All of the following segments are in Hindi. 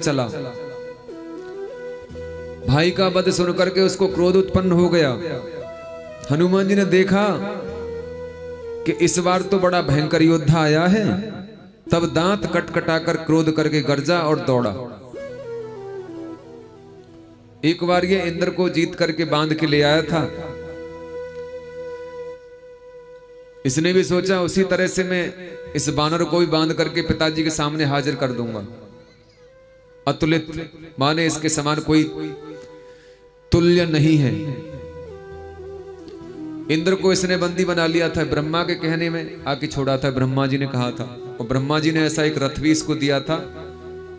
चला। भाई का वध सुन करके उसको क्रोध उत्पन्न हो गया। हनुमान जी ने देखा कि इस बार तो बड़ा भयंकर योद्धा आया है, तब दांत कटकटाकर क्रोध करके गरजा और दौड़ा। एक बार ये इंद्र को जीत करके बांध के ले आया था। इसने भी सोचा उसी तरह से मैं इस बानर को भी बांध करके पिताजी के सामने हाजिर कर दूंगा। अतुलित, माने इसके समान कोई तुल्य नहीं है। इंद्र को इसने बंदी बना लिया था। ब्रह्मा के कहने में आके छोड़ा था, ब्रह्मा जी ने कहा था। और ब्रह्मा जी ने ऐसा एक रथ भी इसको दिया था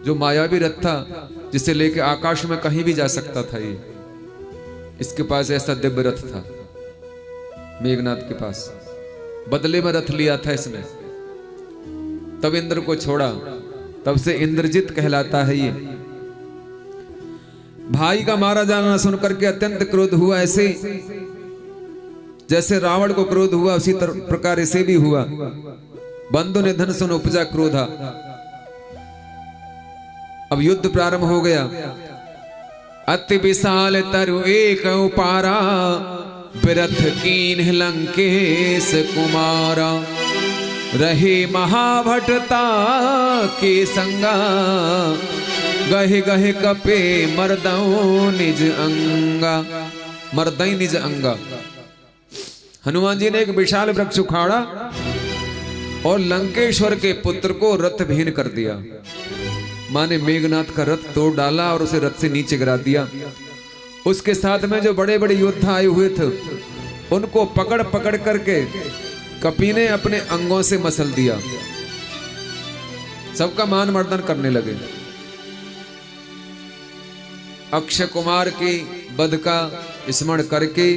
जो मायावी रथ था, जिसे लेके आकाश में कहीं भी जा सकता था। ये इसके पास ऐसा दिव्य रथ था मेघनाथ के पास। बदले में रथ लिया था इसने, तब इंद्र को छोड़ा। तब से इंद्रजित कहलाता है ये। भाई का मारा जाना सुनकर के अत्यंत क्रोध हुआ। ऐसे जैसे रावण को क्रोध हुआ उसी प्रकार इसे भी हुआ। बंधु निधन सुन उपजा क्रोधा। अब युद्ध प्रारंभ हो गया। अति विशाल तरु एक उपारा, बिरथ कीन्ह लंकेश कुमारा। रहे महाभटता के संगा, गहे गहे कपे मर्दौ निज अंगा। मर्दई निज अंगा। हनुमान जी ने एक विशाल वृक्ष उखाड़ा और लंकेश्वर के पुत्र को रथ विहीन कर दिया। माने मेघनाथ का रथ तोड़ डाला और उसे रथ से नीचे गिरा दिया। उसके साथ में जो बड़े बड़े योद्धा आए हुए थे उनको पकड़ पकड़ करके कपी ने अपने अंगों से मसल दिया। सबका मान मर्दन करने लगे। अक्षय कुमार की वध का स्मरण करके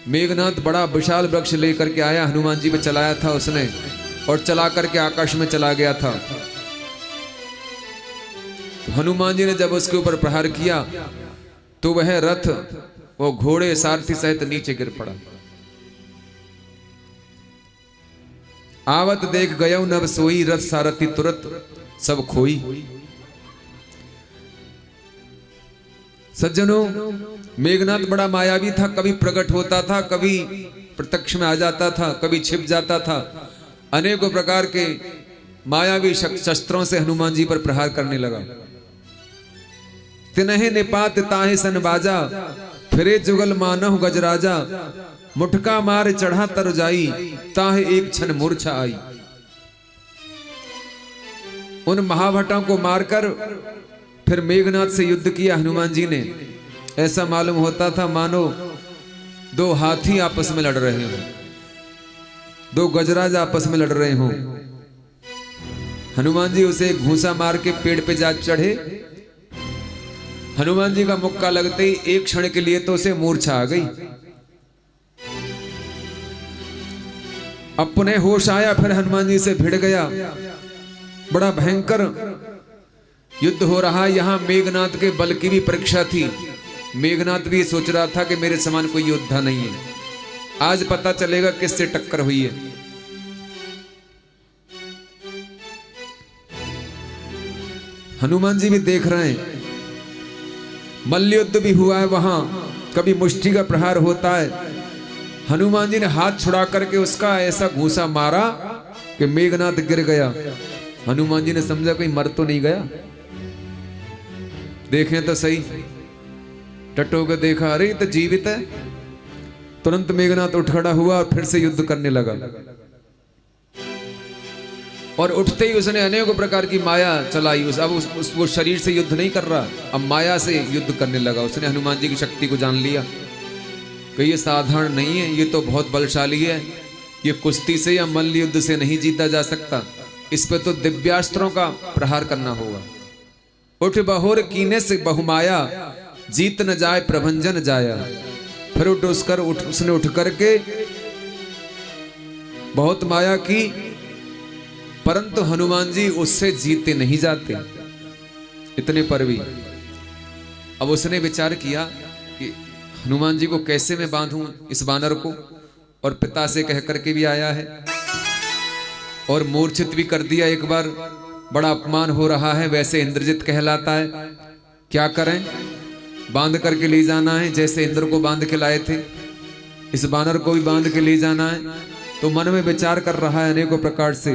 मेघनाथ बड़ा विशाल वृक्ष लेकर के आया। हनुमान जी पे चलाया था उसने और चला करके आकाश में चला गया था। तो हनुमान जी ने जब उसके ऊपर प्रहार किया तो वह रथ, वो घोड़े सारथी सहित नीचे गिर पड़ा। आवत देख गयो नभ सोई, रथ सारथी तुरत सब खोई। सज्जनों, मेघनाथ बड़ा मायावी था। कभी प्रकट होता था, कभी प्रत्यक्ष में आ जाता था, कभी छिप जाता था। अनेकों प्रकार के मायावी शस्त्रों से हनुमान जी पर प्रहार करने लगा। तिनहि निपात ताहि सन बाजा, फिरे जुगल मानहु गजराजा। मुठका मार चढ़ा तर जाई, ताहि एक क्षण मूर्छा आई। उन महाभटों को मारकर फिर मेघनाथ से युद्ध किया हनुमान जी ने। ऐसा मालूम होता था मानो दो हाथी आपस में लड़ रहे हों, दो गजराज आपस में लड़ रहे हों। हनुमान जी उसे घूंसा मार के पेड़ पे जा चढ़े। हनुमान जी का मुक्का लगते ही एक क्षण के लिए तो उसे मूर्छा आ गई। अपने होश आया, फिर हनुमान जी से भिड़ गया। बड़ा भयंकर युद्ध हो रहा। यहां मेघनाथ के बल की भी परीक्षा थी। मेघनाथ भी सोच रहा था कि मेरे समान कोई योद्धा नहीं है, आज पता चलेगा किससे टक्कर हुई है। हनुमान जी भी देख रहे हैं। मल्ल युद्ध भी हुआ है वहां, कभी मुष्टि का प्रहार होता है। हनुमान जी ने हाथ छुड़ा करके उसका ऐसा घूंसा मारा कि मेघनाथ गिर गया। हनुमान जी ने समझा कोई मर तो नहीं गया, देखें तो सही। टटो के देखा, अरे तो जीवित है। तुरंत मेघनाथ उठ खड़ा हुआ और फिर से युद्ध करने लगा। और उठते ही उसने अनेकों प्रकार की माया चलाई। अब वो शरीर से युद्ध नहीं कर रहा, अब माया से युद्ध करने लगा। उसने हनुमान जी की शक्ति को जान लिया कि ये साधारण नहीं है, ये तो बहुत बलशाली है। ये कुश्ती से या मल्ल युद्ध से नहीं जीता जा सकता, इस पे तो दिव्यास्त्रों का प्रहार करना होगा। उठ बहोर कीने से बहुमाया, जीत न जाए प्रभंजन जाया। फिर उसने उठ करके बहुत माया की, परंतु हनुमान जी उससे जीते नहीं जाते। इतने पर भी अब उसने विचार किया कि हनुमान जी को कैसे मैं बांधूं इस बानर को, और पिता से कह करके भी आया है और मूर्छित भी कर दिया एक बार। बड़ा अपमान हो रहा है, वैसे इंद्रजित कहलाता है। क्या करें, बांध करके ले जाना है, जैसे इंद्र को बांध के लाए थे इस बानर को भी बांध के ले जाना है। तो मन में विचार कर रहा है अनेकों प्रकार से